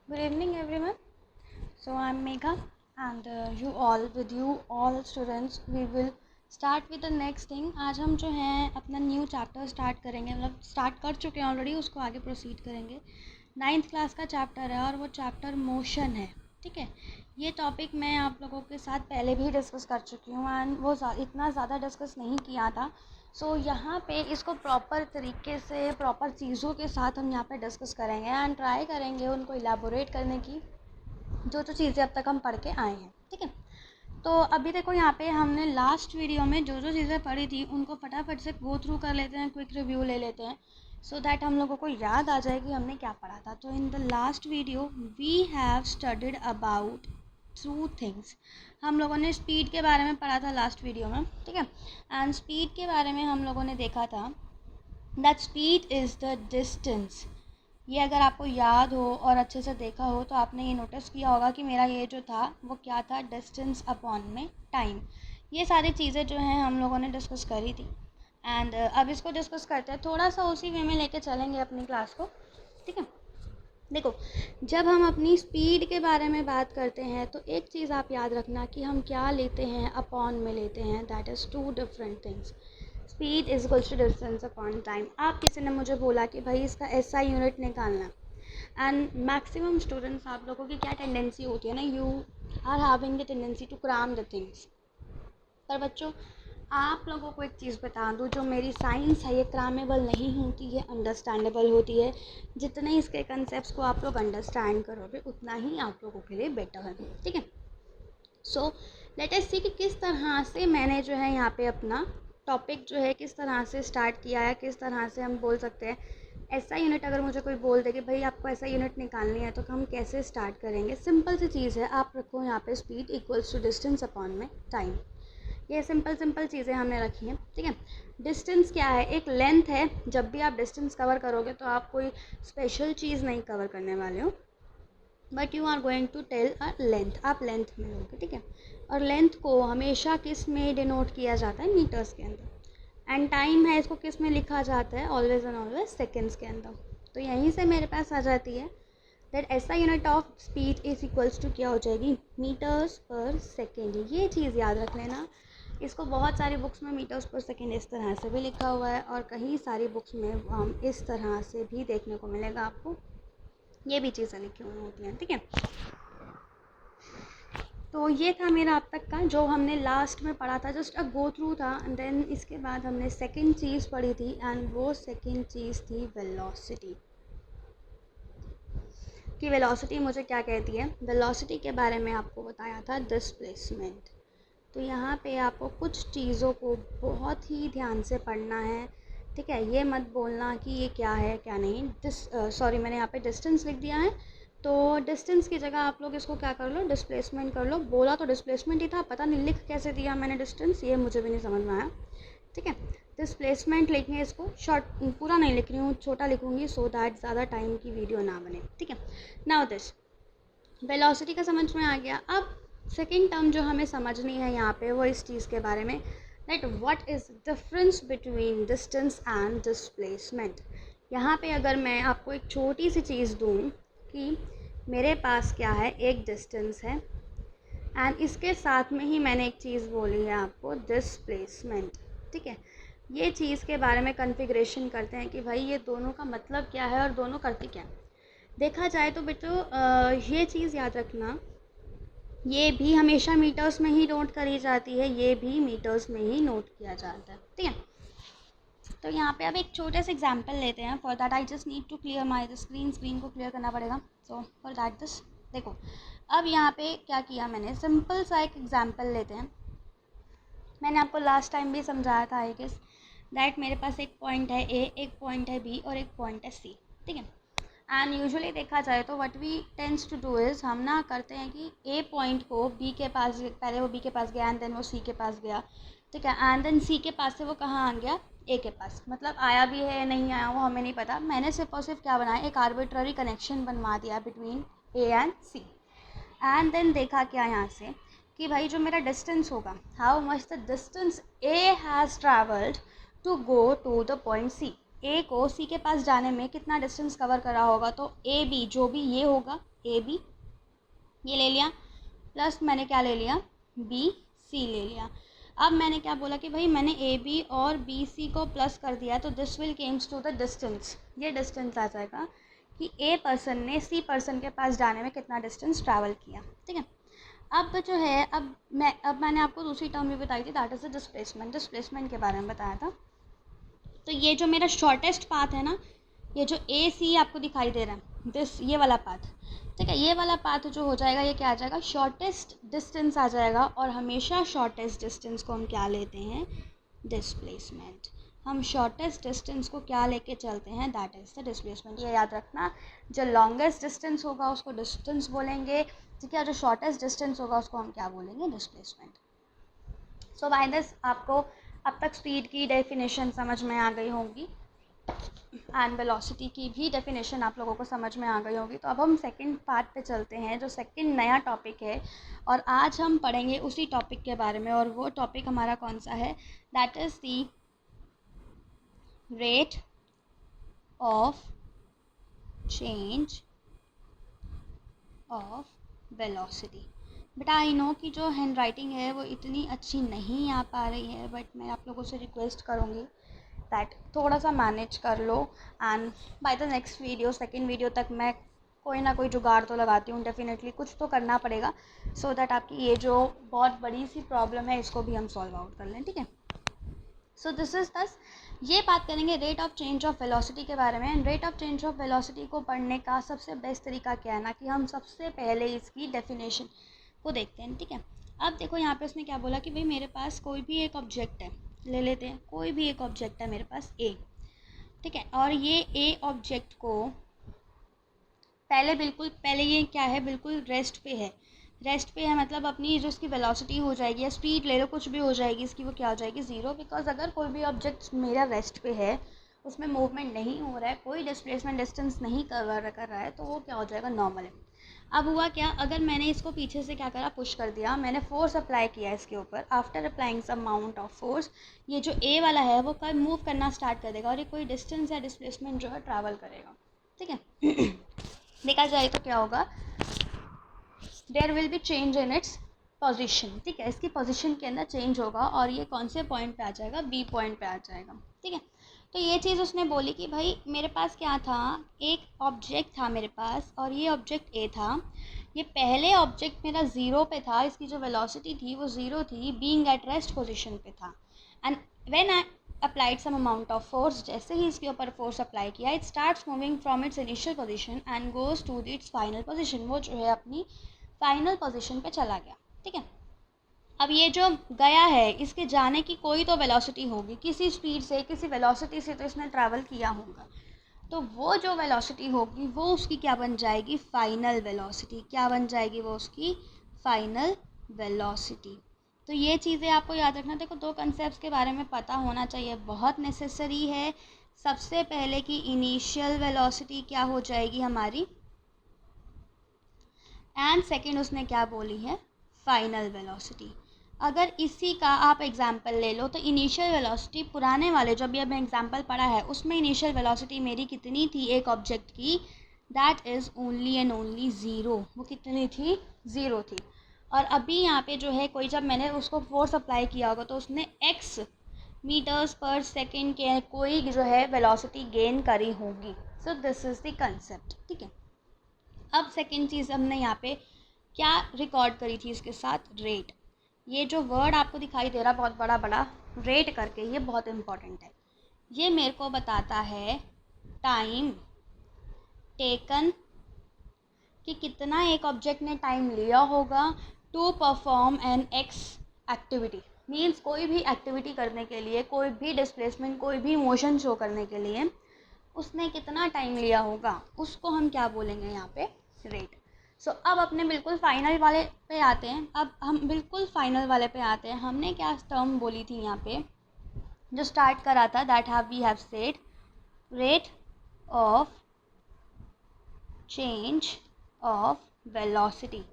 Good evening, everyone. So I'm Megha, and with you all students, we will start with the next thing. आज हम जो हैं अपना new chapter start करेंगे, मतलब स्टार्ट कर चुके हैं ऑलरेडी, उसको आगे प्रोसीड करेंगे। 9th क्लास का चैप्टर है और वो चैप्टर मोशन है। ठीक है, ये टॉपिक मैं आप लोगों के साथ पहले भी डिस्कस कर चुकी हूँ एंड वो इतना ज़्यादा डिस्कस नहीं किया था। सो यहाँ पे इसको प्रॉपर तरीके से प्रॉपर चीज़ों के साथ हम यहाँ पे डिस्कस करेंगे एंड ट्राई करेंगे उनको इलेबोरेट करने की, जो चीज़ें अब तक हम पढ़ के आए हैं। ठीक है, तो अभी देखो यहाँ पे हमने लास्ट वीडियो में जो चीज़ें पढ़ी थी उनको फटाफट से गो थ्रू कर लेते हैं, क्विक रिव्यू ले लेते हैं, सो दैट हम लोगों को याद आ जाए कि हमने क्या पढ़ा था। तो in the last video we have studied about 2 things. हम लोगों ने स्पीड के बारे में पढ़ा था लास्ट वीडियो में। ठीक है, एंड स्पीड के बारे में हम लोगों ने देखा था that speed is the distance. ये अगर आपको याद हो और अच्छे से देखा हो तो आपने ये नोटिस किया होगा कि मेरा ये जो था वो क्या था, डिस्टेंस अपॉन में टाइम। ये सारी चीज़ें जो हैं हम लोगों ने डिस्कस करी थी एंड अब इसको डिस्कस करते हैं, थोड़ा सा उसी वे में लेके चलेंगे अपनी क्लास को। ठीक है, देखो जब हम अपनी स्पीड के बारे में बात करते हैं तो एक चीज़ आप याद रखना कि हम क्या लेते हैं, अपॉन में लेते हैं। That is 2 different things. Speed is equals to distance upon time. आप किसी ने मुझे बोला कि भाई इसका एसआई यूनिट निकालना, एंड मैक्सिमम स्टूडेंट्स आप लोगों की क्या टेंडेंसी होती है ना, you are having the tendency to cram the things. पर बच्चों आप लोगों को एक चीज़ बता दूँ, जो मेरी साइंस है ये क्रामेबल नहीं होती है, अंडरस्टैंडेबल होती है। जितने इसके कंसेप्ट को आप लोग अंडरस्टैंड करोगे उतना ही आप लोगों के लिए बेटर है। ठीक है, सो लेट अस सी कि किस तरह से मैंने जो है यहाँ पे अपना टॉपिक जो है किस तरह से स्टार्ट किया है, किस तरह से हम बोल सकते हैं ऐसा यूनिट। अगर मुझे कोई बोल दे कि भाई आपको ऐसा यूनिट निकालनी है तो हम कैसे स्टार्ट करेंगे। सिंपल सी चीज़ है, आप रखो यहाँ पे speed equals to distance upon में टाइम। ये सिंपल चीज़ें हमने रखी हैं। ठीक है, डिस्टेंस क्या है, एक लेंथ है। जब भी आप डिस्टेंस कवर करोगे तो आप कोई स्पेशल चीज़ नहीं कवर करने वाले हो, but you are going to tell a length, आप लेंथ में लोगे। ठीक है, और लेंथ को हमेशा किस में डिनोट किया जाता है, मीटर्स के अंदर। एंड टाइम है, इसको किस में लिखा जाता है, ऑलवेज एंड ऑलवेज सेकेंड्स के अंदर। तो यहीं से मेरे पास आ जाती है दैट ऐसा unit of speed is equals to क्या हो जाएगी, मीटर्स पर सेकेंड। ये चीज़ याद रख लेना। इसको बहुत सारी बुक्स में मीटर्स पर सेकेंड इस तरह से भी लिखा हुआ है और कहीं सारी बुक्स में हम इस तरह से भी देखने को मिलेगा आपको, ये भी चीज़ें लिखी हुई होती हैं। ठीक है, तो ये था मेरा अब तक का जो हमने लास्ट में पढ़ा था, जस्ट अ गो थ्रू था। एंड देन इसके बाद हमने सेकंड चीज़ पढ़ी थी एंड वो सेकंड चीज़ थी वेलोसिटी। कि वेलोसिटी मुझे क्या कहती है। वेलोसिटी के बारे में आपको बताया था डिस्प्लेसमेंट। तो यहाँ पे आपको कुछ चीज़ों को बहुत ही ध्यान से पढ़ना है। ठीक है, ये मत बोलना कि ये क्या है क्या नहीं। सॉरी, मैंने यहाँ पे डिस्टेंस लिख दिया है, तो डिस्टेंस की जगह आप लोग इसको क्या कर लो, डिस्प्लेसमेंट कर लो। बोला तो डिस्प्लेसमेंट ही था, पता नहीं लिख कैसे दिया मैंने डिस्टेंस, ये मुझे भी नहीं समझ में आया। ठीक है, डिस्प्लेसमेंट लिखेंगे, इसको शॉर्ट पूरा नहीं लिख रही हूँ, छोटा लिखूँगी सो दैट ज़्यादा टाइम की वीडियो ना बने। ठीक है, नाउ दिस वेलोसिटी का समझ में आ गया। अब सेकेंड टर्म जो हमें समझनी है यहाँ पे वो इस चीज़ के बारे में that what is difference between distance and displacement. यहाँ पे अगर मैं आपको एक छोटी सी चीज़ दूँ कि मेरे पास क्या है, एक डिस्टेंस है एंड इसके साथ में ही मैंने एक चीज़ बोली है आपको, डिस्प्लेसमेंट। ठीक है, ये चीज़ के बारे में कन्फिग्रेशन करते हैं कि भाई ये दोनों का मतलब क्या है और दोनों करती क्या है। देखा जाए तो बेटो ये चीज़ याद रखना, ये भी हमेशा मीटर्स में ही नोट करी जाती है, ये भी मीटर्स में ही नोट किया जाता है। ठीक है, तो यहाँ पे अब एक छोटे से एग्जांपल लेते हैं। For that I just need to clear my screen को क्लियर करना पड़ेगा। सो फॉर दैट दिस देखो, अब यहाँ पे क्या किया मैंने, सिंपल सा एक एग्जांपल लेते हैं। मैंने आपको लास्ट टाइम भी समझाया था आई गेस दैट मेरे पास एक पॉइंट है ए, एक पॉइंट है बी और एक पॉइंट है सी। ठीक है, एंड यूजुअली देखा जाए तो what we tends to do is, हम ना करते हैं कि ए पॉइंट को बी के पास, पहले वो बी के पास गया एंड देन वो सी के पास गया। ठीक है, एंड देन सी के पास से वो कहाँ आ गया, ए के पास। मतलब आया भी है या नहीं आया वो हमें नहीं पता, मैंने सिर्फ और सिर्फ क्या बनाया, एक आर्बिट्ररी कनेक्शन बनवा दिया between A and C. And then देखा क्या यहाँ से कि भाई जो मेरा डिस्टेंस होगा, how much the distance A has travelled to go to the point C. A को सी के पास जाने में कितना डिस्टेंस कवर करा होगा, तो ए बी जो भी ये होगा, ए बी ये ले लिया, प्लस मैंने क्या ले लिया, बी सी ले लिया। अब मैंने क्या बोला कि भाई मैंने ए बी और बी सी को प्लस कर दिया, तो this will comes to the distance, ये डिस्टेंस आ जाएगा कि ए पर्सन ने सी पर्सन के पास जाने में कितना डिस्टेंस ट्रैवल किया। ठीक है, अब जो है अब मैंने आपको दूसरी टर्म भी बताई थी, दैट इज़ द डिस्प्लेसमेंट के बारे में बताया था। तो ये जो मेरा शॉर्टेस्ट पाथ है ना, ये जो ए सी आपको दिखाई दे रहा है, ये वाला पाथ, ठीक है, ये वाला पाथ जो हो जाएगा, ये क्या आ जाएगा, शॉर्टेस्ट डिस्टेंस आ जाएगा। और हमेशा शॉर्टेस्ट डिस्टेंस को हम क्या लेते हैं, डिस्प्लेसमेंट। हम शॉर्टेस्ट डिस्टेंस को क्या लेके चलते हैं, दैट इज़ द डिस्प्लेसमेंट। ये याद रखना, जो लॉन्गेस्ट डिस्टेंस होगा उसको डिस्टेंस बोलेंगे, ठीक है, जो शॉर्टेस्ट डिस्टेंस होगा उसको हम क्या बोलेंगे, डिस्प्लेसमेंट। सो बाय दिस आपको अब तक स्पीड की डेफिनेशन समझ में आ गई होंगी एंड वेलोसिटी की भी डेफिनेशन आप लोगों को समझ में आ गई होगी। तो अब हम सेकंड पार्ट पे चलते हैं, जो सेकंड नया टॉपिक है, और आज हम पढ़ेंगे उसी टॉपिक के बारे में। और वो टॉपिक हमारा कौन सा है, that is the rate of change of velocity. But I know कि जो हैंड राइटिंग है वो इतनी अच्छी नहीं आ पा रही है, बट मैं आप लोगों से रिक्वेस्ट करूँगी दैट थोड़ा सा मैनेज कर लो, and by the next video, second video तक मैं कोई ना कोई जुगाड़ तो लगाती हूँ, डेफिनेटली कुछ तो करना पड़ेगा, सो दैट आपकी ये जो बहुत बड़ी सी प्रॉब्लम है इसको भी हम सॉल्व आउट कर लें। ठीक है, सो दिस इज़ दस, ये बात करेंगे rate of change of velocity के बारे में। And rate of change of velocity को पढ़ने का सबसे बेस्ट तरीका क्या है ना, कि हम सबसे पहले इसकी डेफिनेशन को देखते हैं। ठीक है, अब देखो यहाँ पे उसने क्या बोला कि भाई मेरे पास कोई भी एक ऑब्जेक्ट है, ले लेते हैं कोई भी एक ऑब्जेक्ट है मेरे पास ए, ठीक है, और ये ए ऑब्जेक्ट को पहले ये क्या है, बिल्कुल रेस्ट पे है, मतलब अपनी जो इसकी वेलोसिटी हो जाएगी या स्पीड ले लो कुछ भी हो जाएगी इसकी, वो क्या हो जाएगी, ज़ीरो। बिकॉज अगर कोई भी ऑब्जेक्ट मेरा रेस्ट पे है, उसमें मूवमेंट नहीं हो रहा है, कोई डिस्प्लेसमेंट डिस्टेंस नहीं कर रहा है, तो वो क्या हो जाएगा, नॉर्मल है। अब हुआ क्या, अगर मैंने इसको पीछे से क्या करा, पुश कर दिया, मैंने फोर्स अप्लाई किया इसके ऊपर, after applying some amount of force, ये जो ए वाला है वो कल मूव करना स्टार्ट कर देगा और ये कोई डिस्टेंस या डिस्प्लेसमेंट जो है ट्रैवल करेगा। ठीक है देखा जाए तो क्या होगा, there will be change in its position. ठीक है, इसकी पोजीशन के अंदर चेंज होगा और ये कौन से पॉइंट पे आ जाएगा, बी पॉइंट पे आ जाएगा। ठीक है, तो ये चीज़ उसने बोली कि भाई मेरे पास क्या था, एक ऑब्जेक्ट था मेरे पास और ये ऑब्जेक्ट ए था, ये पहले ऑब्जेक्ट मेरा ज़ीरो पे था, इसकी जो वेलोसिटी थी वो ज़ीरो थी, बीइंग एट रेस्ट पोजीशन पे था। And when I applied some amount of force, जैसे ही इसके ऊपर फोर्स अप्लाई किया, it starts moving from its initial position and goes to its final position, वो जो है अपनी फाइनल पोजीशन पे चला गया। ठीक है, अब ये जो गया है इसके जाने की कोई तो वेलोसिटी होगी, किसी स्पीड से किसी वेलोसिटी से तो इसने ट्रैवल किया होगा, तो वो जो वेलोसिटी होगी वो उसकी क्या बन जाएगी, फाइनल वेलोसिटी। क्या बन जाएगी वो उसकी फाइनल वेलोसिटी। तो ये चीज़ें आपको याद रखना, देखो दो कंसेप्ट्स के बारे में पता होना चाहिए, बहुत नेसेसरी है। सबसे पहले की इनिशियल वेलोसिटी क्या हो जाएगी हमारी, एंड सेकेंड उसने क्या बोली है, फाइनल वेलोसिटी। अगर इसी का आप एग्जाम्पल ले लो तो इनिशियल वेलोसिटी पुराने वाले जो अभी हमें एग्जाम्पल पढ़ा है उसमें इनिशियल वेलोसिटी मेरी कितनी थी एक ऑब्जेक्ट की, that is only and only zero. वो कितनी थी, ज़ीरो थी। और अभी यहाँ पे जो है कोई, जब मैंने उसको फोर्स अप्लाई किया होगा तो उसने एक्स मीटर्स पर सेकेंड के कोई जो है वेलोसिटी गेन करी होगी। So this is the concept. ठीक है, अब सेकेंड चीज़ हमने यहाँ पे क्या रिकॉर्ड करी थी इसके साथ, रेट। ये जो वर्ड आपको दिखाई दे रहा बहुत बड़ा बड़ा रेट करके, ये बहुत इम्पॉर्टेंट है। ये मेरे को बताता है टाइम टेकन, कि कितना एक ऑब्जेक्ट ने टाइम लिया होगा to perform an x activity. Means कोई भी एक्टिविटी करने के लिए, कोई भी डिस्प्लेसमेंट, कोई भी मोशन शो करने के लिए उसने कितना टाइम लिया होगा, उसको हम क्या बोलेंगे यहाँ पे, रेट। सो अब अपने बिल्कुल फाइनल वाले पे आते हैं। अब हम बिल्कुल फाइनल वाले पे आते हैं। हमने क्या टर्म बोली थी यहाँ पे जो स्टार्ट करा था, that we have said rate of change of velocity.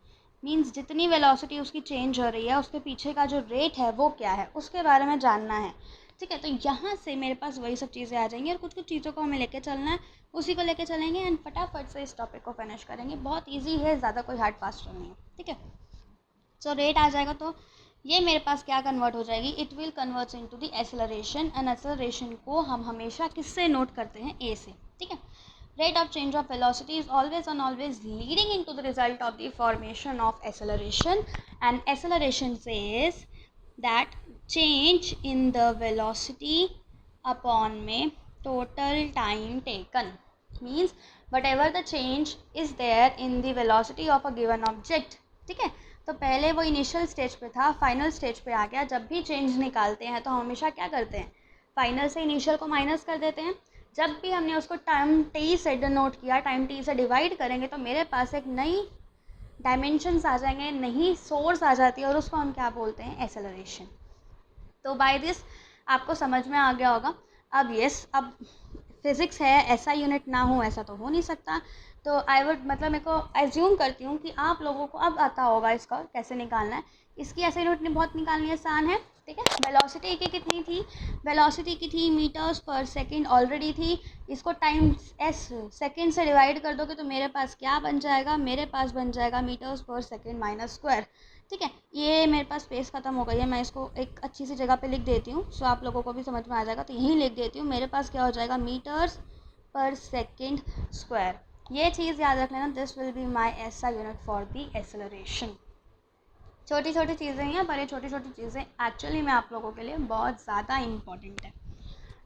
Means जितनी वेलोसिटी उसकी चेंज हो रही है उसके पीछे का जो रेट है वो क्या है, उसके बारे में जानना है। ठीक है। तो यहाँ से मेरे पास वही सब चीज़ें आ जाएंगी और कुछ कुछ चीज़ों को हमें लेके चलना है, उसी को लेके चलेंगे एंड फटाफट से इस टॉपिक को फिनिश करेंगे। बहुत ईजी है, ज़्यादा कोई हार्ड फास्ट नहीं है, ठीक है। सो रेट आ जाएगा तो ये मेरे पास क्या कन्वर्ट हो जाएगी, it will converts into the acceleration, and acceleration को हम हमेशा किससे नोट करते हैं, ए से, ठीक है। Rate of change of velocity is always and always leading into the result of the formation of acceleration, and acceleration says that change in the velocity upon में total time taken, means whatever the change is there in the velocity of a given object, ठीक है। तो पहले वो initial stage पे था, final stage पे आ गया। जब भी चेंज निकालते हैं तो हम हमेशा क्या करते हैं, फाइनल से इनिशियल को माइनस कर देते हैं। जब भी हमने उसको टाइम टी से डिनोट किया, टाइम टी से डिवाइड करेंगे तो मेरे पास एक नई डायमेंशंस आ जाएंगे, नई सोर्स आ जाती है और उसको हम क्या बोलते हैं, एक्सेलरेशन। तो बाय दिस आपको समझ में आ गया होगा। अब यस, अब फिज़िक्स है, ऐसा यूनिट ना हो ऐसा तो हो नहीं सकता। तो आई वुड मतलब मेरे को एज्यूम करती हूँ कि आप लोगों को अब आता होगा इसका कैसे निकालना है। इसकी ऐसे यूनिट बहुत निकालनी आसान है, ठीक है। वेलोसिटी की कितनी थी, वेलोसिटी की थी मीटर्स पर सेकंड ऑलरेडी थी। इसको टाइम एस सेकंड से डिवाइड कर दोगे तो मेरे पास क्या बन जाएगा, मेरे पास बन जाएगा मीटर्स पर सेकंड माइनस स्क्वायर, ठीक है। ये मेरे पास स्पेस ख़त्म हो गई है, मैं इसको एक अच्छी सी जगह पे लिख देती हूँ सो आप लोगों को भी समझ में आ जाएगा। तो यहीं लिख देती हूँ, मेरे पास क्या हो जाएगा, मीटर्स पर सेकंड स्क्वायर। ये चीज़ याद रख लेना, this will be my SI unit for the acceleration. छोटी छोटी चीज़ें हैं पर ये छोटी छोटी चीज़ें एक्चुअली में आप लोगों के लिए बहुत ज़्यादा इम्पॉर्टेंट है।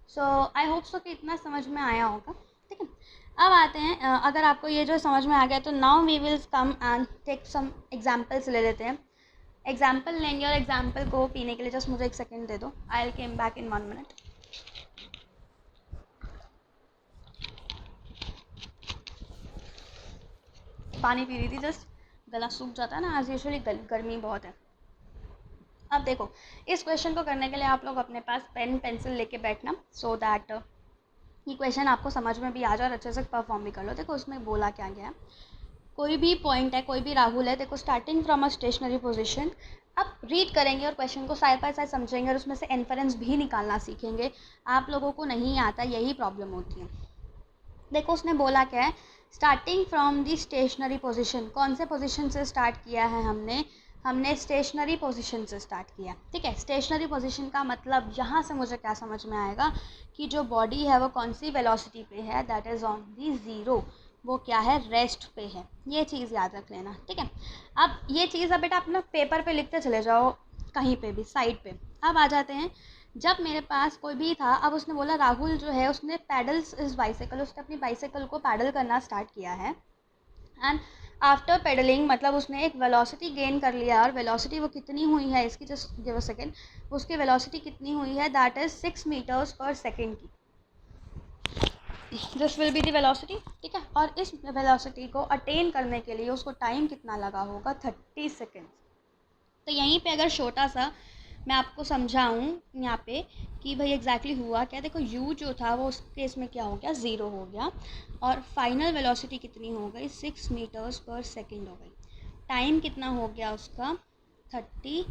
सो आई होप सो कि इतना समझ में आया होगा, ठीक है। अब आते हैं, अगर आपको ये जो समझ में आ गया तो now we will come and take some examples ले लेते हैं। एग्जाम्पल लेंगे और एग्जाम्पल को पीने के लिए जस्ट मुझे 1 सेकेंड दे दो, I will came back in 1 minute. पानी पी रही थी, जस्ट गला सूख जाता है ना आज यूजुअली, गर्मी बहुत है। अब देखो, इस क्वेश्चन को करने के लिए आप लोग अपने पास पेन पेंसिल लेके बैठना, सो दैट ये क्वेश्चन आपको समझ में भी आ जाए और अच्छे से परफॉर्म भी कर लो। देखो उसमें बोला क्या गया है, कोई भी पॉइंट है, कोई भी राहुल है, देखो starting from a stationary position. अब रीड करेंगे और क्वेश्चन को साइड बाय साइड समझेंगे और उसमें से इन्फरेंस भी निकालना सीखेंगे। आप लोगों को नहीं आता, यही प्रॉब्लम होती है। देखो उसने बोला क्या है, starting from the stationary position. कौन से पोजीशन से स्टार्ट किया है हमने स्टेशनरी पोजीशन से स्टार्ट किया, ठीक है। स्टेशनरी पोजीशन का मतलब यहाँ से मुझे क्या समझ में आएगा कि जो बॉडी है वो कौन सी वेलोसिटी पे है, that is on the zero, वो क्या है, रेस्ट पे है। ये चीज़ याद रख लेना, ठीक है। अब ये चीज़ अब बेटा अपना पेपर पे लिखते चले जाओ, कहीं पे भी साइड पे। अब आ जाते हैं, जब मेरे पास कोई भी था, अब उसने बोला राहुल जो है उसने पैडल्स इस बाइसाइकिल, उसने अपनी बाइसाइकिल को पैडल करना स्टार्ट किया है एंड आफ्टर पेडलिंग मतलब उसने एक वेलोसिटी गेन कर लिया। और वेलोसिटी वो कितनी हुई है इसकी, जस्ट गिव अ सेकेंड, उसकी वेलोसिटी कितनी हुई है, दैट इज़ 6 मीटर्स पर सेकेंड की। This will be the velocity, ठीक है। और इस वेलोसिटी को अटेन करने के लिए उसको टाइम कितना लगा होगा, 30 सेकेंड। तो यहीं पे अगर छोटा सा मैं आपको समझाऊँ यहाँ पे कि भाई एग्जैक्टली हुआ क्या, देखो u जो था वो उस केस में क्या हो गया, 0 हो गया और फाइनल वेलोसिटी कितनी हो गई, 6 मीटर्स पर सेकेंड हो गई। टाइम कितना हो गया उसका, 30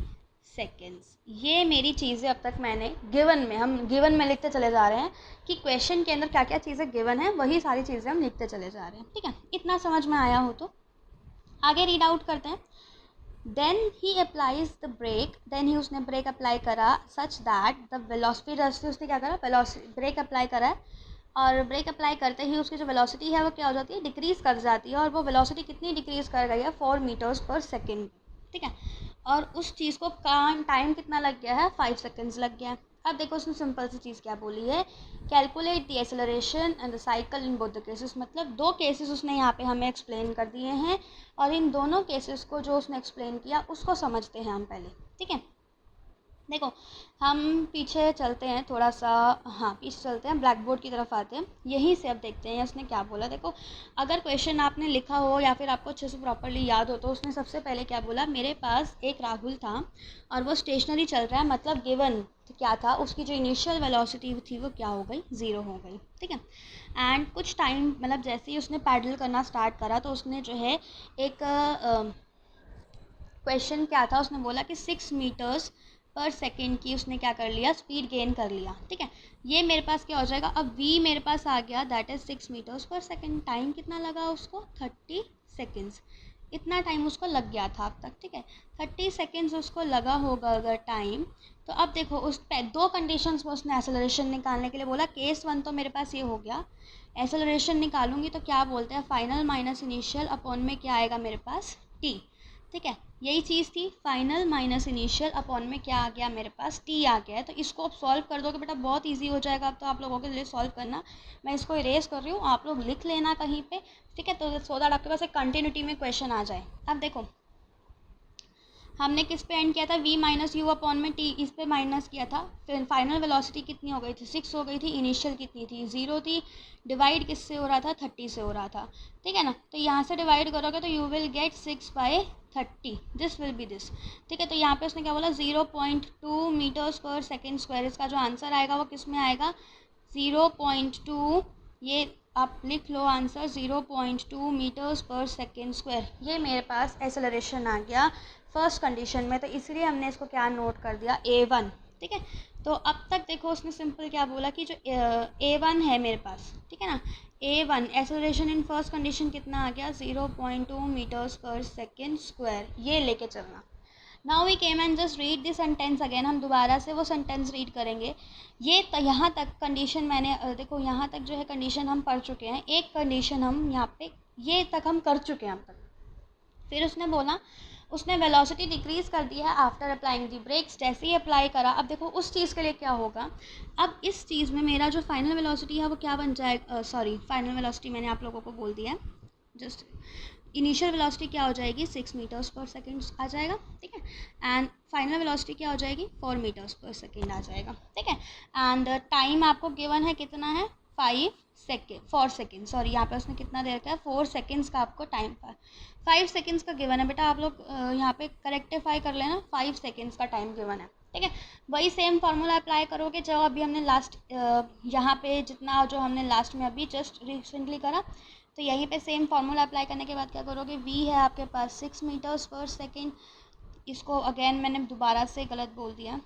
सेकेंड्स। ये मेरी चीज़ें अब तक मैंने गिवन में, हम गिवन में लिखते चले जा रहे हैं कि क्वेश्चन के अंदर क्या क्या चीज़ें गिवन है, वही सारी चीज़ें हम लिखते चले जा रहे हैं, ठीक है। इतना समझ में आया हो तो आगे रीड आउट करते हैं। Then he applies the brake, then he उसने ब्रेक अप्लाई करा सच दैट द वेलोसिटी, उसने क्या करा, ब्रेक अप्लाई करा है और ब्रेक अप्लाई करते ही उसकी जो वेलोसिटी है वो क्या हो जाती है, डिक्रीज़ कर जाती है। और वो वेलोसिटी कितनी डिक्रीज़ कर गई है, 4 मीटर्स पर सेकेंड, ठीक है। और उस चीज़ को टाइम कितना लग गया है, 5 सेकेंड्स लग गया है। अब देखो उसने सिंपल सी चीज़ क्या बोली है, calculate the acceleration and the cycle in both the cases. मतलब 2 केसेस उसने यहाँ पे हमें एक्सप्लेन कर दिए हैं और इन दोनों केसेस को जो उसने एक्सप्लेन किया उसको समझते हैं हम पहले, ठीक है। देखो हम पीछे चलते हैं थोड़ा सा, हाँ पीछे चलते हैं, ब्लैक बोर्ड की तरफ आते हैं, यहीं से अब देखते हैं उसने क्या बोला। देखो अगर क्वेश्चन आपने लिखा हो या फिर आपको अच्छे से प्रॉपर्ली याद हो तो उसने सबसे पहले क्या बोला, मेरे पास एक राहुल था और वो स्टेशनरी चल रहा है, मतलब गिवन क्या था, उसकी जो इनिशियल वेलोसिटी थी वो क्या हो गई, 0 हो गई, ठीक है। एंड कुछ टाइम मतलब जैसे ही उसने पैडल करना स्टार्ट करा तो उसने जो है एक क्वेश्चन क्या था, उसने बोला कि 6 मीटर्स पर सेकेंड की उसने क्या कर लिया, स्पीड गेन कर लिया। ठीक है, ये मेरे पास क्या हो जाएगा, अब v मेरे पास आ गया दैट इज़ 6 मीटर्स पर सेकेंड। टाइम कितना लगा उसको, 30 सेकेंड्स। इतना टाइम उसको लग गया था अब तक। ठीक है, 30 सेकेंड्स उसको लगा होगा अगर टाइम। तो अब देखो उस पे दो कंडीशंस में उसने एक्सेलरेशन निकालने के लिए बोला। केस 1 तो मेरे पास ये हो गया, एक्सेलरेशन निकालूंगी तो क्या बोलते हैं, फाइनल माइनस इनिशियल अपॉन में क्या आएगा मेरे पास, टी। ठीक है, यही चीज़ थी, फाइनल माइनस इनिशियल अपॉन में क्या आ गया मेरे पास, टी आ गया है। तो इसको आप सॉल्व कर दोगे बेटा, बहुत इजी हो जाएगा। अब तो आप लोगों के लिए सॉल्व करना, मैं इसको इरेज कर रही हूँ, आप लोग लिख लेना कहीं पे। ठीक है, तो सो दैट आपके पास एक कंटिन्यूटी में क्वेश्चन आ जाए। अब देखो हमने किस पे एंड किया था, v माइनस यू अपॉन में t, इस पे माइनस किया था। फिर फाइनल वेलोसिटी कितनी हो गई थी, 6 हो गई थी। इनिशियल कितनी थी, 0 थी। डिवाइड किससे हो रहा था, 30 से हो रहा था। ठीक है ना, तो यहाँ से डिवाइड करोगे तो you will gate 6/30, this will be this. ठीक है, तो यहाँ पे उसने क्या बोला, 0.2 मीटर्स पर सेकेंड स्क्वायर। इसका जो आंसर आएगा वो किस में आएगा, 0.2, ये आप लिख लो आंसर, 0.2 मीटर्स पर सेकेंड स्क्वायर। ये मेरे पास एक्सेलरेशन आ गया फर्स्ट कंडीशन में, तो इसलिए हमने इसको क्या नोट कर दिया, A1। ठीक है, तो अब तक देखो उसने सिंपल क्या बोला कि जो A1 है मेरे पास, ठीक है ना, A1 acceleration in first condition कितना आ गया, 0.2 मीटर्स पर सेकेंड स्क्वायर। ये लेके चलना। Now we came and just read this sentence again, हम दोबारा से वो सेंटेंस रीड करेंगे। ये यहाँ तक कंडीशन मैंने देखो यहाँ तक जो है कंडीशन हम पढ़ चुके हैं। एक कंडीशन हम यहाँ पे ये तक हम कर चुके हैं अब तक। फिर उसने बोला, उसने वेलोसिटी डिक्रीज़ कर दिया है आफ्टर अप्लाइंग दी ब्रेक्स। जैसे ही अप्लाई करा, अब देखो उस चीज़ के लिए क्या होगा, अब इस चीज़ में मेरा जो फाइनल वेलोसिटी है वो क्या बन जाएगा, सॉरी फाइनल वेलोसिटी मैंने आप लोगों को बोल दिया है, जस्ट इनिशियल वेलोसिटी क्या हो जाएगी, 6 मीटर्स पर सेकेंड आ जाएगा। ठीक है, एंड फाइनल वेलोसिटी क्या हो जाएगी, 4 मीटर्स पर सेकेंड आ जाएगा। ठीक है, एंड टाइम आपको गिवन है कितना है, 4 सेकेंड, सॉरी यहाँ पे उसने कितना दे रखा है, 4 सेकेंड्स का आपको टाइम पर 5 सेकेंड्स का गिवन है बेटा। आप लोग यहाँ पे करेक्टिफाई कर लेना, 5 सेकेंड्स का टाइम गिवन है। ठीक है, वही सेम फार्मूला अप्लाई करोगे जो अभी हमने लास्ट यहाँ पे जितना जो हमने लास्ट में अभी जस्ट रिसेंटली करा, तो यहीं पे सेम फार्मूला अप्लाई करने के बाद क्या करोगे, v है आपके पास 6 मीटर्स पर सेकेंड। इसको अगेन मैंने दोबारा से गलत बोल दिया।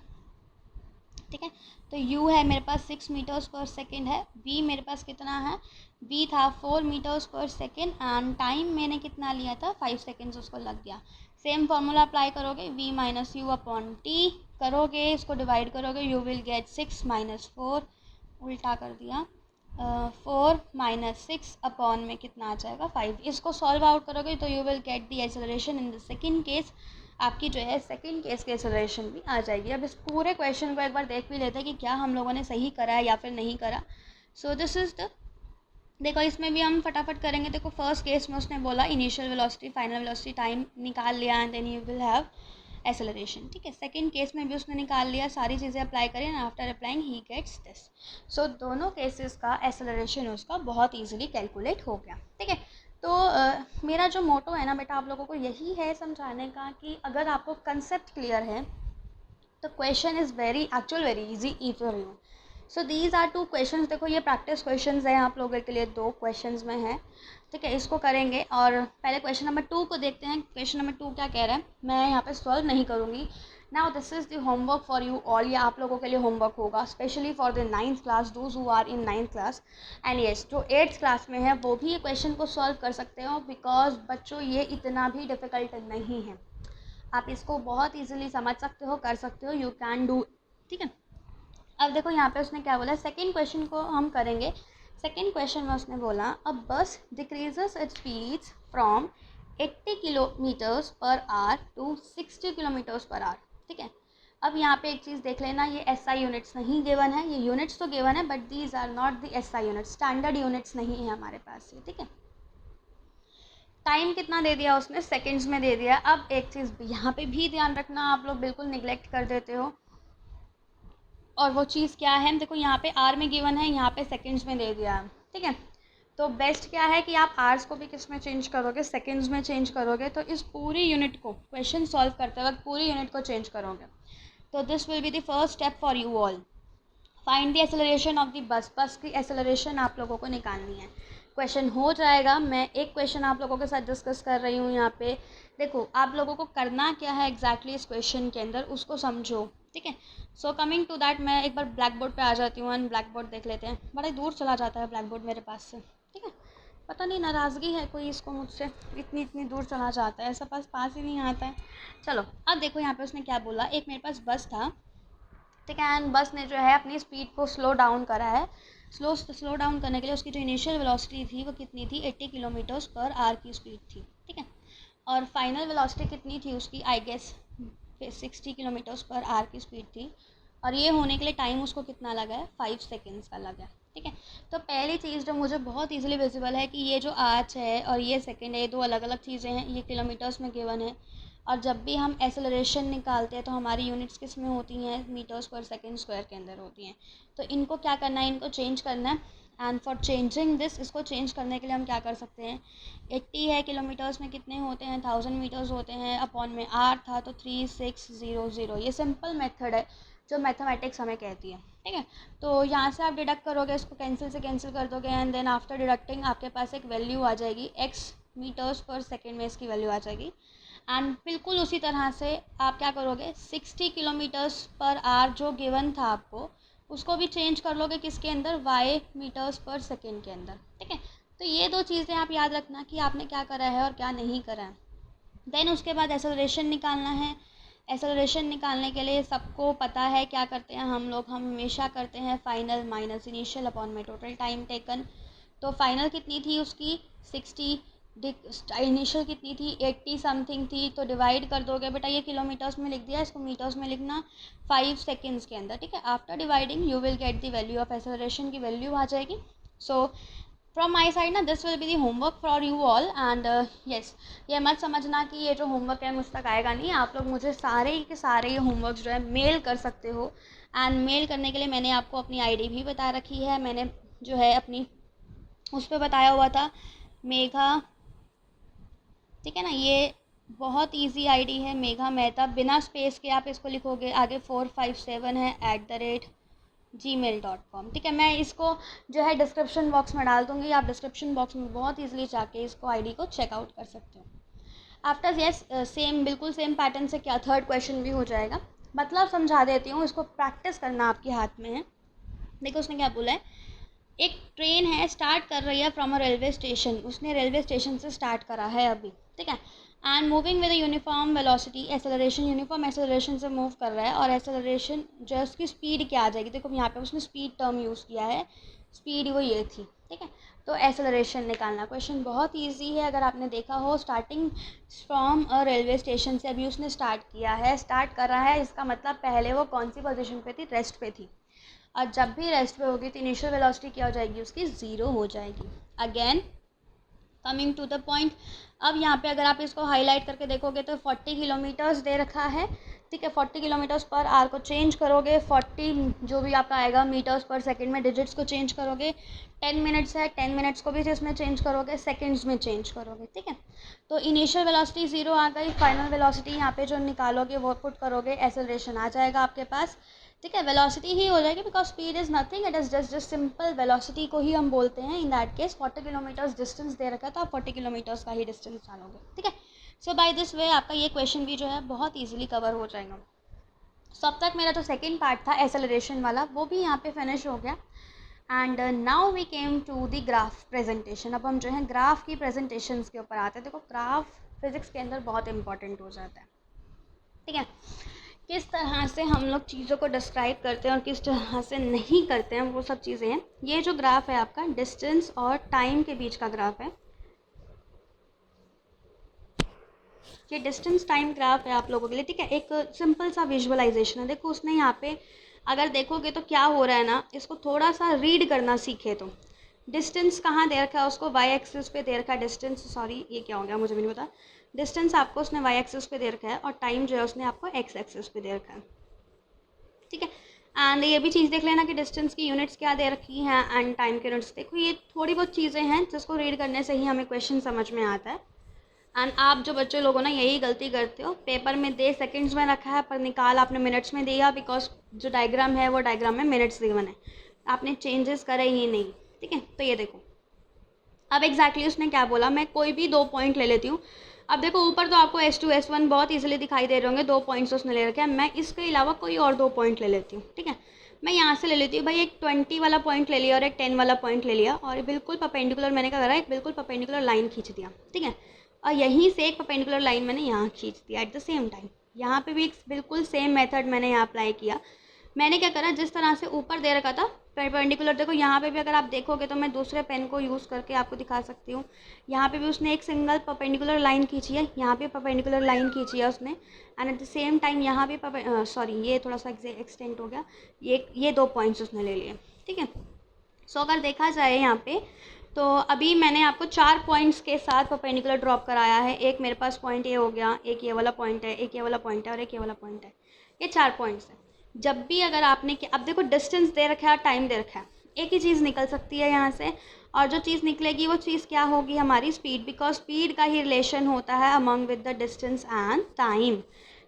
ठीक है, तो u है मेरे पास 6 मीटर्स पर सेकेंड है, v मेरे पास कितना है, v था 4 मीटर्स पर सेकेंड, एंड टाइम मैंने कितना लिया था, 5 सेकेंड्स उसको लग गया। सेम फार्मूला अप्लाई करोगे, v minus you upon T करोगे, इसको डिवाइड करोगे, यू विल गेट 6 माइनस 4, उल्टा कर दिया, 4 माइनस 6 अपॉन में कितना आ जाएगा, 5। इसको सॉल्व आउट करोगे तो you will get the acceleration in the second case. आपकी जो है सेकेंड केस की एक्सेलरेशन भी आ जाएगी। अब इस पूरे क्वेश्चन को एक बार देख भी लेते हैं कि क्या हम लोगों ने सही करा है या फिर नहीं करा। सो दिस इज़ द, देखो इसमें भी हम फटाफट करेंगे। देखो फर्स्ट केस में उसने बोला initial velocity final velocity time निकाल लिया and then you will have acceleration. ठीक है, सेकंड केस में भी उसने निकाल लिया, सारी चीज़ें अप्लाई करें and after applying he gets this. So दोनों केसेस का एक्सेलरेशन उसका बहुत ईजिली कैलकुलेट हो गया। ठीक है, तो मेरा जो मोटो है ना बेटा आप लोगों को यही है समझाने का कि अगर आपको कंसेप्ट क्लियर है तो question is very easy for you. So these are 2 questions. देखो ये प्रैक्टिस क्वेश्चंस हैं आप लोगों के लिए, 2 क्वेश्चंस में है। ठीक है, इसको करेंगे और पहले क्वेश्चन नंबर 2 को देखते हैं। क्वेश्चन नंबर 2 क्या कह रहा है, मैं यहाँ पे सॉल्व नहीं करूँगी। Now this is the homework for you all, ये आप लोगों के लिए होमवर्क होगा specially for the 9th class, those who are in 9th class. And yes, जो 8th क्लास में है वो भी ये क्वेश्चन को सॉल्व कर सकते हो, बिकॉज बच्चों ये इतना भी डिफ़िकल्ट नहीं है, आप इसको बहुत ईजिली समझ सकते हो, कर सकते हो, यू कैन डू। ठीक है, अब देखो यहाँ पे उसने क्या बोला, सेकंड क्वेश्चन को हम करेंगे। सेकंड क्वेश्चन में उसने बोला a bus decreases its speeds from 80 kilometres per hour to 60 kilometres per hour. ठीक है, अब यहाँ पे एक चीज़ देख लेना, ये SI यूनिट्स नहीं गिवन है, ये यूनिट्स तो गिवन है but these are not the SI units, standard units नहीं है हमारे पास ये। ठीक है, टाइम कितना दे दिया उसने, सेकेंड्स में दे दिया। अब एक चीज़ यहाँ पे भी ध्यान रखना, आप लोग बिल्कुल निगलेक्ट कर देते हो, और वो चीज़ क्या है, देखो यहाँ पे आर में गिवन है, यहाँ पे सेकंड्स में दे दिया है। ठीक है, तो बेस्ट क्या है कि आप आर्स को भी किस में चेंज करोगे, सेकंड्स में चेंज करोगे, तो इस पूरी यूनिट को क्वेश्चन सॉल्व करते वक्त पूरी यूनिट को चेंज करोगे। तो this will be the first step for you all. Find the acceleration of the bus, बस की एक्सेलरेशन आप लोगों को निकालनी है। क्वेश्चन हो जाएगा, मैं एक क्वेश्चन आप लोगों के साथ डिस्कस कर रही हूँ यहाँ पे। देखो आप लोगों को करना क्या है एग्जैक्टली इस क्वेश्चन के अंदर, उसको समझो। ठीक है। सो कमिंग टू दैट, मैं एक बार ब्लैक बोर्ड पर आ जाती हूँ एंड ब्लैक बोर्ड देख लेते हैं। बड़ा ही दूर चला जाता है ब्लैक बोर्ड मेरे पास से, ठीक है। पता नहीं नाराज़गी है कोई इसको मुझसे, इतनी इतनी दूर चला जाता है, ऐसा पास ही नहीं आता है। चलो अब देखो यहाँ पे उसने क्या बोला। एक मेरे पास बस था, ठीक है, एंड बस ने जो है अपनी स्पीड को स्लो डाउन करा है। स्लो डाउन करने के लिए उसकी जो इनिशियल वेलोसिटी थी वो कितनी थी, 80 किलोमीटर्स पर आवर की स्पीड थी, ठीक है। और फाइनल वेलोसिटी कितनी थी उसकी, I guess 60 kilometres per hour की स्पीड थी। और ये होने के लिए टाइम उसको कितना लगा है, 5 सेकेंड्स का लगा है, ठीक है। तो पहली चीज़ जो मुझे बहुत ईजिली विजिबल है कि ये जो आर्च है और ये सेकेंड है, ये दो अलग अलग चीज़ें हैं, ये किलोमीटर्स में गिवन है। और जब भी हम एक्सेलरेशन निकालते हैं तो हमारी यूनिट्स किस में होती हैं, मीटर्स पर सेकेंड स्क्वायर के अंदर होती हैं। तो इनको क्या करना है, इनको चेंज करना है। एंड फॉर चेंजिंग दिस, इसको चेंज करने के लिए हम क्या कर सकते हैं, 80 है, किलोमीटर्स में कितने होते हैं, 1000 मीटर्स होते हैं, अपॉन में आर था तो 3600। ये सिंपल मेथड है जो मैथमेटिक्स हमें कहती है, ठीक है। तो यहाँ से आप डिडक्ट करोगे, इसको कैंसिल से कैंसिल कर दोगे एंड देन आफ्टर डिडक्टिंग आपके पास एक वैल्यू आ जाएगी, एक्स मीटर्स पर सेकेंड में इसकी वैल्यू आ जाएगी। एंड बिल्कुल उसी तरह से आप क्या करोगे, 60 किलोमीटर्स पर आवर जो गिवन था आपको, उसको भी चेंज कर लोगे किसके अंदर, वाई मीटर्स पर सेकेंड के अंदर, ठीक है। तो ये दो चीज़ें आप याद रखना कि आपने क्या करा है और क्या नहीं करा है। देन उसके बाद एक्सेलरेशन निकालना है। एक्सेलरेशन निकालने के लिए सबको पता है क्या करते हैं हम लोग, हम हमेशा करते हैं फाइनल माइनस इनिशियल अपॉन में टोटल टाइम टेकन। तो फाइनल कितनी थी उसकी 60, इनिशियल कितनी थी 80 समथिंग थी, तो डिवाइड कर दोगे बेटा, ये किलोमीटर्स में लिख दिया, इसको मीटर्स में लिखना 5 सेकेंड्स के अंदर, ठीक है। After dividing you will get the value of acceleration की वैल्यू आ जाएगी। सो फ्रॉम माई साइड ना this will be the homework for you all and yes, ये मत समझना कि ये जो होमवर्क है मुझ तक आएगा नहीं, आप लोग मुझे सारे के सारे ये होमवर्क जो है मेल कर सकते हो। एंड मेल करने के लिए मैंने आपको अपनी आईडी भी बता रखी है, मैंने जो है अपनी उस पर बताया हुआ था, मेघा, ठीक है ना। ये बहुत इजी आईडी है, मेघा मेहता, बिना स्पेस के आप इसको लिखोगे, आगे 457 है @gmail.com, ठीक है। मैं इसको जो है डिस्क्रिप्शन बॉक्स में डाल दूँगी, आप डिस्क्रिप्शन बॉक्स में बहुत ईजिली जाके इसको आईडी को चेकआउट कर सकते हो। आफ्टर येस सेम, बिल्कुल सेम पैटर्न से क्या थर्ड क्वेश्चन भी हो जाएगा। मतलब समझा देती हूँ, इसको प्रैक्टिस करना आपके हाथ में है। देखो उसने क्या बोला है, एक ट्रेन है, स्टार्ट कर रही है फ्रॉम अ रेलवे स्टेशन, उसने रेलवे स्टेशन से स्टार्ट करा है अभी, ठीक है। And moving with uniform velocity, acceleration uniform acceleration से मूव कर रहा है। और एक्सेलरेशन जो है उसकी स्पीड क्या आ जाएगी, देखो यहाँ पे उसने स्पीड टर्म यूज़ किया है, स्पीड वो ये थी, ठीक है। तो एक्सेलरेशन निकालना, क्वेश्चन बहुत ईजी है, अगर आपने देखा हो starting from a railway station से अभी उसने स्टार्ट किया है, स्टार्ट कर रहा है, इसका मतलब पहले वो कौन सी पोजीशन पे थी, रेस्ट पे थी। और जब भी रेस्ट पे होगी तो इनिशियल वेलोसिटी क्या हो जाएगी उसकी, ज़ीरो हो जाएगी। Again coming to the point, अब यहाँ पे अगर आप इसको हाईलाइट करके देखोगे तो 40 किलोमीटर्स दे रखा है, ठीक है। 40 किलोमीटर्स पर आवर को चेंज करोगे, 40 जो भी आपका आएगा मीटर्स पर सेकंड में, डिजिट्स को चेंज करोगे। 10 मिनट्स है, 10 मिनट्स को भी इसमें चेंज करोगे, सेकेंड्स में चेंज करोगे, ठीक है। तो इनिशियल वेलोसिटी ज़ीरो आ गई, फाइनल वेलोसिटी यहाँ पे जो निकालोगे वो पुट करोगे, एक्सेलरेशन आ जाएगा आपके पास, ठीक है। वेलोसिटी ही हो जाएगी because speed is nothing, it is just simple velocity को ही हम बोलते हैं। In that case 40 kilometres distance दे रखा है तो आप 40 किलोमीटर्स का ही डिस्टेंस डालोगे, ठीक है। सो बाय दिस वे आपका ये क्वेश्चन भी जो है बहुत ईजिली कवर हो जाएगा। सो अब तक मेरा जो सेकेंड पार्ट था एक्सेलरेशन वाला वो भी यहाँ पे फिनिश हो गया। And now we came to the graph presentation. अब हम जो है ग्राफ की प्रेजेंटेशंस के ऊपर आते हैं। देखो ग्राफ फिजिक्स के अंदर बहुत इंपॉर्टेंट हो जाता है, ठीक है। किस तरह से हम लोग चीज़ों को डिस्क्राइब करते हैं और किस तरह से नहीं करते हैं, वो सब चीज़ें हैं। ये जो ग्राफ है आपका डिस्टेंस और टाइम के बीच का ग्राफ है, ये डिस्टेंस टाइम ग्राफ है आप लोगों के लिए, ठीक है। एक सिंपल सा विजुअलाइजेशन है। देखो उसने यहाँ पे अगर देखोगे तो क्या हो रहा है ना, इसको थोड़ा सा रीड करना सीखे तो डिस्टेंस कहाँ दे रखा है उसको, वाई एक्सिस पे दे रखा है डिस्टेंस, सॉरी ये क्या हो गया मुझे भी नहीं पता। डिस्टेंस आपको उसने वाई एक्सिस पे दे रखा है और टाइम जो है उसने आपको एक्स एक्सिस पे दे रखा है, ठीक है। एंड ये भी चीज़ देख लेना कि डिस्टेंस की यूनिट्स क्या दे रखी हैं एंड टाइम की यूनिट्स। देखो ये थोड़ी बहुत चीज़ें हैं जिसको रीड करने से ही हमें क्वेश्चन समझ में आता है। एंड आप जो बच्चे लोगों ना यही गलती करते हो, पेपर में दे सेकंड्स में रखा है पर निकाल आपने मिनट्स में दिया, बिकॉज जो डायग्राम है वो डायग्राम में मिनट्स गिवन है, आपने चेंजेस करे ही नहीं, ठीक है। तो ये देखो अब एग्जैक्टली उसने क्या बोला, मैं कोई भी 2 पॉइंट ले लेती हूँ। अब देखो ऊपर तो आपको S2 S1 बहुत ईजिली दिखाई दे रहे होंगे, 2 पॉइंट्स उसने ले रखे हैं। मैं इसके अलावा कोई और 2 पॉइंट ले लेती हूँ, ठीक है। मैं यहाँ से ले लेती हूँ भाई, एक 20 वाला पॉइंट ले लिया और एक 10 वाला पॉइंट ले लिया, और बिल्कुल परपेंडिकुलर मैंने क्या करा, एक बिल्कुल परपेंडिकुलर लाइन खींच दिया, ठीक है। और यहीं से एक परपेंडिकुलर लाइन मैंने यहाँ खींच दिया एट द सेम टाइम। यहाँ पे भी एक बिल्कुल सेम मेथड मैंने यहाँ अप्लाई किया। मैंने क्या करा, जिस तरह से ऊपर दे रखा था परपेंडिकुलर, देखो यहाँ पे भी अगर आप देखोगे तो मैं दूसरे पेन को यूज़ करके आपको दिखा सकती हूँ। यहाँ पे भी उसने एक सिंगल परपेंडिकुलर लाइन खींची है, यहाँ पे परपेंडिकुलर लाइन खींची है उसने, and at the same time यहाँ पे सॉरी ये थोड़ा सा एक्सटेंट हो गया, ये 2 पॉइंट्स उसने ले लिए, ठीक है। सो अगर देखा जाए यहाँ पे, तो अभी मैंने आपको 4 पॉइंट्स के साथ परपेंडिकुलर ड्रॉप कराया है। एक मेरे पास पॉइंट ये हो गया, एक ये वाला पॉइंट है, एक ये वाला पॉइंट है और एक ये वाला पॉइंट है। ये 4 पॉइंट्स हैं। जब भी अगर आपने, अब देखो डिस्टेंस दे रखा है और टाइम दे रखा है, एक ही चीज़ निकल सकती है यहाँ से, और जो चीज़ निकलेगी वो चीज़ क्या होगी, हमारी स्पीड, बिकॉज स्पीड का ही रिलेशन होता है among with the distance and time,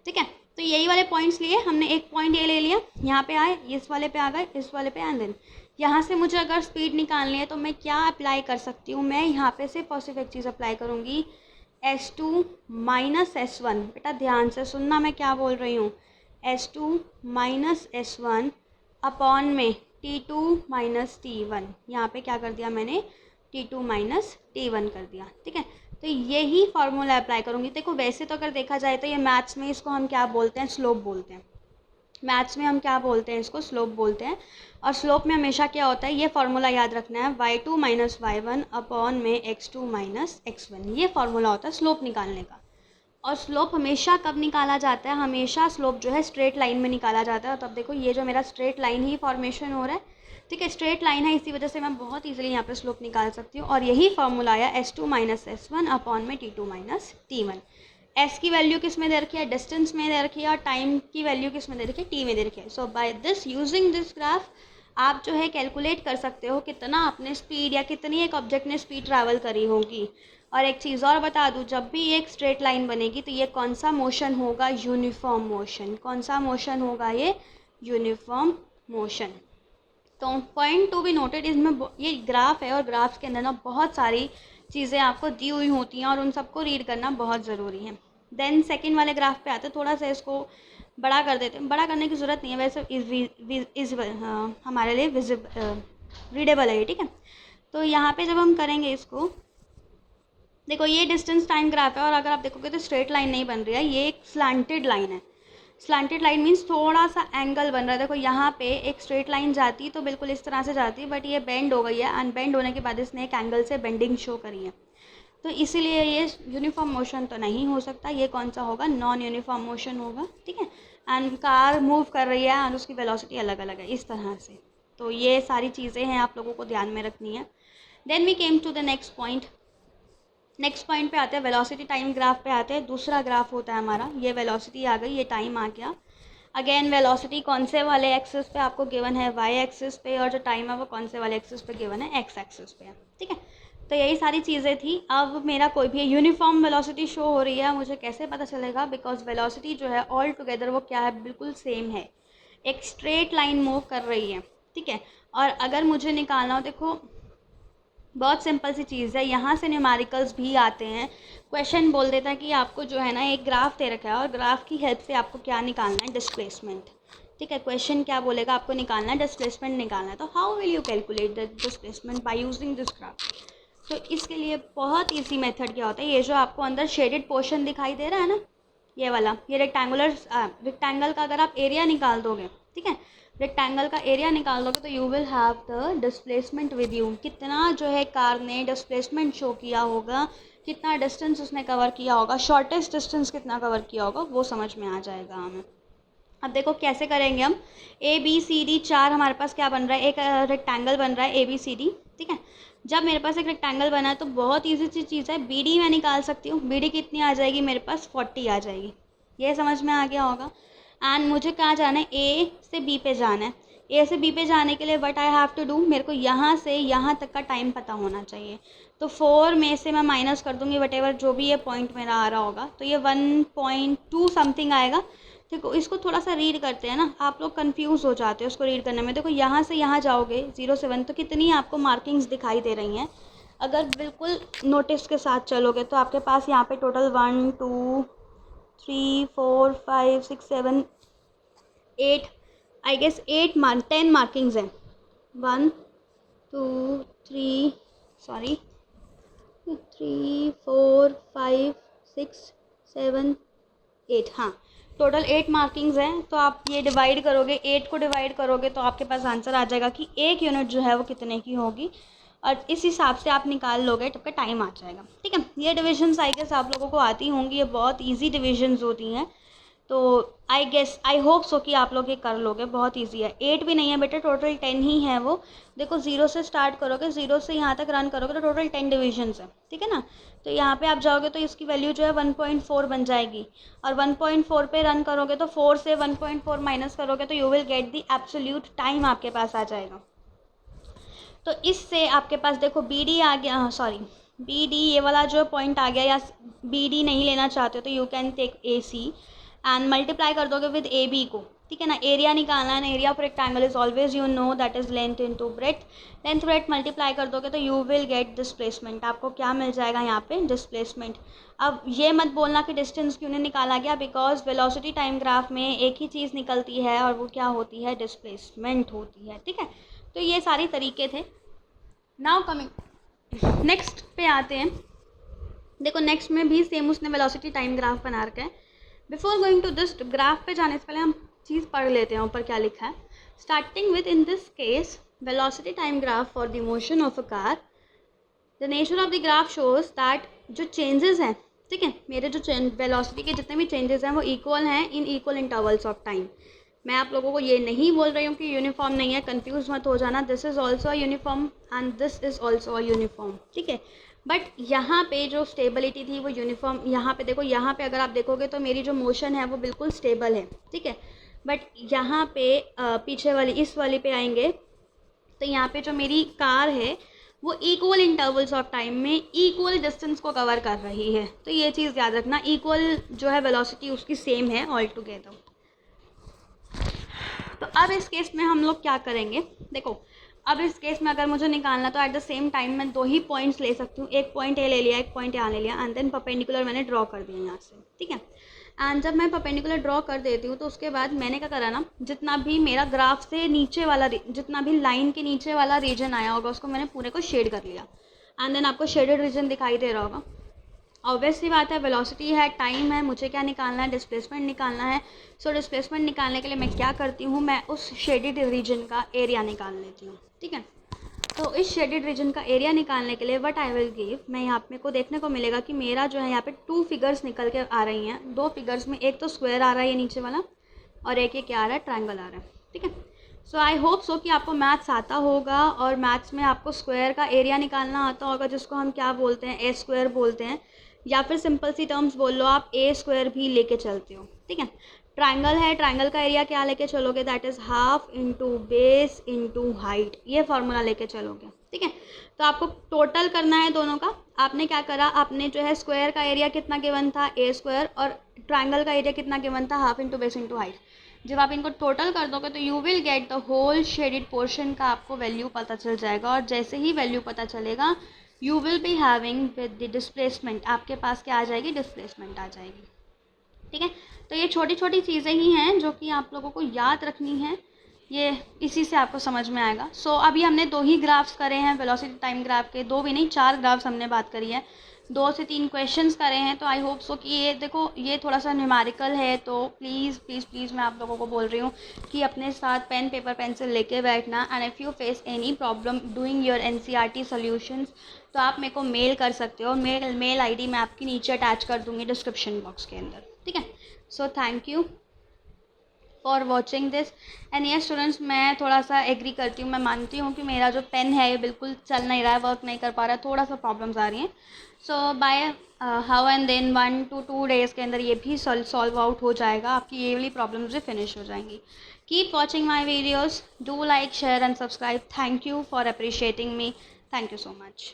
ठीक है। तो यही वाले पॉइंट्स लिए हमने, एक पॉइंट ये ले लिया, यहाँ पे आए, इस वाले पे आ गए, इस वाले पे, एंड देन यहाँ से मुझे अगर स्पीड निकालनी है तो मैं क्या अप्लाई कर सकती हूँ, मैं यहाँ पे सिर्फ और सिर्फ एक चीज़ अप्लाई करूँगी, S2 माइनस S1। बेटा ध्यान से सुनना मैं क्या बोल रही हूँ, S2 माइनस S1 अपॉन में T2 माइनस T1। यहाँ पे क्या कर दिया मैंने, T2 माइनस T1 कर दिया, ठीक है। तो यही फार्मूला अप्लाई करूँगी। देखो वैसे तो अगर देखा जाए तो ये मैथ्स में इसको हम क्या बोलते हैं, स्लोप बोलते हैं। मैथ्स में हम क्या बोलते हैं, इसको स्लोप बोलते हैं। और स्लोप में हमेशा क्या होता है, ये फार्मूला याद रखना है, y2 माइनस y1 अपॉन में x2 माइनस x1। ये फार्मूला होता है स्लोप निकालने का। और स्लोप हमेशा कब निकाला जाता है, हमेशा स्लोप जो है स्ट्रेट लाइन में निकाला जाता है। तब देखो ये जो मेरा स्ट्रेट लाइन ही फॉर्मेशन हो रहा है, ठीक है, स्ट्रेट लाइन है, इसी वजह से मैं बहुत ईजिली यहाँ पे स्लोप निकाल सकती हूँ। और यही फार्मूला आया S2 माइनस S1 अपॉन में T2 माइनस T1। S की वैल्यू किस में दे रखी है, डिस्टेंस में दे रखी है, और टाइम की वैल्यू किस में दे रखी है, T में दे रखी है। So by this, using this graph, आप जो है कैलकुलेट कर सकते हो कितना आपने स्पीड या कितनी एक ऑब्जेक्ट ने स्पीड ट्रैवल करी होगी। और एक चीज़ और बता दूँ, जब भी एक स्ट्रेट लाइन बनेगी तो ये कौन सा मोशन होगा, यूनिफॉर्म मोशन। कौन सा मोशन होगा, ये यूनिफॉर्म मोशन। तो पॉइंट टू बी नोटेड, इसमें ये ग्राफ है और ग्राफ्स के अंदर ना बहुत सारी चीज़ें आपको दी हुई होती हैं और उन सबको रीड करना बहुत ज़रूरी है। देन सेकंड वाले ग्राफ पे आते हैं, थोड़ा सा इसको बड़ा कर देते हैं। बड़ा करने की ज़रूरत नहीं है, वैसे हमारे लिए रीडेबल है ये, ठीक है। तो यहाँ पे जब हम करेंगे इसको, देखो ये डिस्टेंस टाइम ग्राफ है, और अगर आप देखोगे तो स्ट्रेट लाइन नहीं बन रही है, ये एक स्लांटेड लाइन है। स्लांटेड लाइन मीन्स थोड़ा सा एंगल बन रहा है। देखो यहाँ पे एक स्ट्रेट लाइन जाती तो बिल्कुल इस तरह से जाती, बट ये बेंड हो गई है, एंड बेंड होने के बाद इसने एक एंगल से बेंडिंग शो करी है। तो इसीलिए ये यूनिफॉर्म मोशन तो नहीं हो सकता, ये कौन सा होगा, नॉन यूनिफॉर्म मोशन होगा, ठीक है। एंड कार मूव कर रही है और उसकी वेलोसिटी अलग अलग है, इस तरह से। तो ये सारी चीज़ें हैं, आप लोगों को ध्यान में रखनी है। Then we came to the next point. Next point पे आते हैं, वेलोसिटी टाइम ग्राफ पे आते हैं। दूसरा ग्राफ होता है हमारा, ये वेलोसिटी आ गई, ये टाइम आ गया। अगेन वेलोसिटी कौन से वाले एक्सिस पे आपको गिवन है, वाई एक्सिस पे, और जो टाइम है वो कौन से वाले एक्सिस पे गिवन है, एक्स एक्सिस पे है, ठीक है। तो यही सारी चीज़ें थी। अब मेरा कोई भी यूनिफॉर्म वेलोसिटी शो हो रही है, मुझे कैसे पता चलेगा, बिकॉज वेलोसिटी जो है ऑल टुगेदर वो क्या है, बिल्कुल सेम है, एक स्ट्रेट लाइन मूव कर रही है, ठीक है। और अगर मुझे निकालना हो, देखो बहुत सिंपल सी चीज़ है, यहाँ से न्यूमेरिकल्स भी आते हैं। क्वेश्चन बोल देता है कि आपको जो है ना एक ग्राफ दे रखा है, और ग्राफ की हेल्प से आपको क्या निकालना है, डिस्प्लेसमेंट, ठीक है। क्वेश्चन क्या बोलेगा, आपको निकालना है डिस्प्लेसमेंट निकालना है। तो how will you calculate the displacement, by using this graph. तो इसके लिए बहुत ईजी मेथड क्या होता है, ये जो आपको अंदर शेडेड पोर्शन दिखाई दे रहा है ना, ये वाला, ये रेक्टेंगल का अगर आप एरिया निकाल दोगे, ठीक है, रेक्टेंगल का एरिया निकाल दोगे तो you will have the displacement with you. कितना जो है कार ने डिस्प्लेसमेंट शो किया होगा, कितना डिस्टेंस उसने कवर किया होगा, शॉर्टेस्ट डिस्टेंस कितना कवर किया होगा, वो समझ में आ जाएगा हमें। अब देखो कैसे करेंगे हम, ABCD 4 हमारे पास क्या बन रहा है, एक रेक्टेंगल बन रहा है ABCD, ठीक है। जब मेरे पास एक रेक्टेंगल बना है तो बहुत ईजी सी चीज़ है, BD मैं निकाल सकती हूँ। BD कितनी आ जाएगी, मेरे पास 40 आ जाएगी, ये समझ में आ गया होगा। एंड मुझे कहाँ जाना है, A से B पे जाना है। A से B पे जाने के लिए what I have to do, मेरे को यहाँ से यहाँ तक का टाइम पता होना चाहिए। तो 4 में से मैं माइनस कर दूँगी वटेवर जो भी ये पॉइंट मेरा आ रहा होगा, तो ये 1.2 समथिंग आएगा। देखो इसको थोड़ा सा रीड करते हैं ना, आप लोग कंफ्यूज हो जाते हो उसको रीड करने में। देखो यहाँ से यहाँ जाओगे 0 से 1, तो कितनी आपको मार्किंग्स दिखाई दे रही हैं, अगर बिल्कुल नोटिस के साथ चलोगे तो आपके पास यहाँ पे टोटल 1 2 3 4 5 6 7 8 आई गेस 10 मार्किंग्स हैं। 1 2 3 सॉरी 3 4 5 6 7 8, हाँ टोटल 8 मार्किंग्स हैं। तो आप ये डिवाइड करोगे, 8 को डिवाइड करोगे तो आपके पास आंसर आ जाएगा कि एक यूनिट जो है वो कितने की होगी, और इस हिसाब से आप निकाल लोगे तो आपका टाइम आ जाएगा। ठीक है, ये डिविजन्स आई गेस आप लोगों को आती होंगी, ये बहुत ईजी डिविजन्स होती हैं। तो आई होप सो कि आप लोग ये कर लोगे, बहुत इजी है। 8 भी नहीं है बेटा, टोटल 10 ही है वो। देखो 0 से स्टार्ट करोगे, 0 से यहाँ तक रन करोगे तो टोटल 10 डिविजन्स है। ठीक है ना, तो यहाँ पे आप जाओगे तो इसकी वैल्यू जो है 1.4 बन जाएगी, और 1.4 पे रन करोगे तो 4 से 1.4 माइनस करोगे तो you will get the absolute time आपके पास आ जाएगा। तो इससे आपके पास देखो बी डी आ गया, सॉरी बी डी ये वाला जो पॉइंट आ गया, या बी डी नहीं लेना चाहते हो तो you can take a C and multiply कर दोगे विद ए बी को। ठीक है ना, एरिया निकालना है, area of rectangle is always you know that is length into breadth, length breadth multiply कर दोगे तो यू विल गेट डिस्प्लेसमेंट। आपको क्या मिल जाएगा यहाँ पे, डिस्प्लेसमेंट। अब ये मत बोलना कि डिस्टेंस क्यों नहीं निकाला गया, बिकॉज वेलोसिटी टाइम ग्राफ में एक ही चीज़ निकलती है और वो क्या होती है, डिस्प्लेसमेंट होती है। ठीक है, तो ये सारे तरीके थे। नाउ कमिंग नेक्स्ट पे आते हैं। देखो नेक्स्ट में भी सेम उसने वेलोसिटी टाइम ग्राफ बना रखा है। Before going to this graph पे जाने से पहले हम चीज़ पढ़ लेते हैं ऊपर क्या लिखा है। Starting with in this case velocity time graph for the motion of a car, the nature of the graph shows that जो चेंजेस हैं, ठीक है, मेरे जो वेलोसिटी के जितने भी चेंजेस हैं वो इक्वल हैं in equal intervals of time. मैं आप लोगों को ये नहीं बोल रही हूँ कि यूनिफॉर्म नहीं है, कंफ्यूज मत हो जाना। This is also uniform and this is also uniform. ठीक है, बट यहाँ पे जो स्टेबिलिटी थी वो यूनिफॉर्म। यहाँ पे देखो, यहाँ पे अगर आप देखोगे तो मेरी जो मोशन है वो बिल्कुल स्टेबल है। ठीक है, बट यहाँ पे पीछे वाली इस वाली पे आएंगे तो यहाँ पे जो मेरी कार है वो इक्वल इंटरवल्स ऑफ टाइम में इक्वल डिस्टेंस को कवर कर रही है। तो ये चीज़ याद रखना, इक्वल जो है वेलोसिटी उसकी सेम है ऑल टुगेदर। तो अब इस केस में हम लोग क्या करेंगे, देखो अब इस केस में अगर मुझे निकालना तो एट द सेम टाइम मैं 2 ही पॉइंट्स ले सकती हूँ। एक पॉइंट ए ले लिया, एक पॉइंट यहाँ ले लिया, एंड देन परपेंडिकुलर मैंने ड्रॉ कर दिया यहाँ से। ठीक है, एंड जब मैं परपेंडिकुलर ड्रॉ कर देती हूँ तो उसके बाद मैंने क्या करा ना, जितना भी मेरा ग्राफ से नीचे वाला, जितना भी लाइन के नीचे वाला रीजन आया होगा उसको मैंने पूरे को शेड कर लिया, एंड देन आपको शेडेड रीजन दिखाई दे रहा होगा। ऑब्वियस सी बात है, वेलोसिटी है, टाइम है, मुझे क्या निकालना है, डिस्प्लेसमेंट निकालना है। सो डिस्प्लेसमेंट निकालने के लिए मैं क्या करती हूँ, मैं उस शेडेड रीजन का एरिया निकाल लेती हूँ। ठीक है, तो इस शेडेड रीजन का एरिया निकालने के लिए व्हाट आई विल गिव, मैं यहाँ पे को देखने को मिलेगा कि मेरा जो है यहाँ पे 2 फिगर्स निकल के आ रही हैं। 2 फिगर्स में एक तो स्क्वायर आ रहा है ये नीचे वाला, और एक ये क्या आ रहा है, ट्रायंगल आ रहा है। ठीक है, सो आई होप सो कि आपको मैथ्स आता होगा, और मैथ्स में आपको स्क्वायर का एरिया निकालना आता होगा, जिसको हम क्या बोलते हैं, ए स्क्वायर बोलते हैं, या फिर सिंपल सी टर्म्स बोल लो आप, ए स्क्वायर भी लेके चलते हो। ठीक है, ट्रायंगल है, ट्रायंगल का एरिया क्या लेके चलोगे, that is half into base into height, ये फार्मूला लेके चलोगे। ठीक है, तो आपको टोटल करना है दोनों का। आपने क्या करा, आपने जो है स्क्वायर का एरिया कितना गिवन था, ए स्क्वायर, और ट्रायंगल का एरिया कितना गिवन था, half into base into height. जब आप इनको टोटल कर दोगे तो you will get the whole shaded portion का आपको वैल्यू पता चल जाएगा, और जैसे ही वैल्यू पता चलेगा you will be having with the displacement, आपके पास क्या आ जाएगी, डिस्प्लेसमेंट आ जाएगी। ठीक है, तो ये छोटी छोटी चीज़ें ही हैं जो कि आप लोगों को याद रखनी है, ये इसी से आपको समझ में आएगा। सो अभी हमने 2 ही ग्राफ्स करे हैं वेलोसिटी टाइम ग्राफ के, 2 भी नहीं 4 ग्राफ्स हमने बात करी है, 2 से 3 क्वेश्चंस करे हैं। तो आई होप सो कि ये देखो ये थोड़ा सा न्यूमेरिकल है, तो प्लीज़ प्लीज़ प्लीज़ मैं आप लोगों को बोल रही हूँ कि अपने साथ पेन पेपर पेंसिल लेके बैठना, and if you face any problem doing your NCERT solutions तो आप मेरे को मेल कर सकते हो। मेल ID मैं आपकी नीचे अटैच कर दूँगी डिस्क्रिप्शन बॉक्स के अंदर। ठीक है, so thank you for watching this. And ये स्टूडेंट्स, मैं थोड़ा सा एग्री करती हूँ, मैं मानती हूँ कि मेरा जो पेन है ये बिल्कुल चल नहीं रहा है, वर्क नहीं कर पा रहा है, थोड़ा सा प्रॉब्लम्स आ रही हैं। So by how and then 1 to 2 days के अंदर ये भी सॉल्व आउट हो जाएगा, आपकी ये वाली प्रॉब्लम्स भी फिनिश हो जाएंगी। Keep watching my videos, do like share and subscribe. Thank you for appreciating me, thank you so much.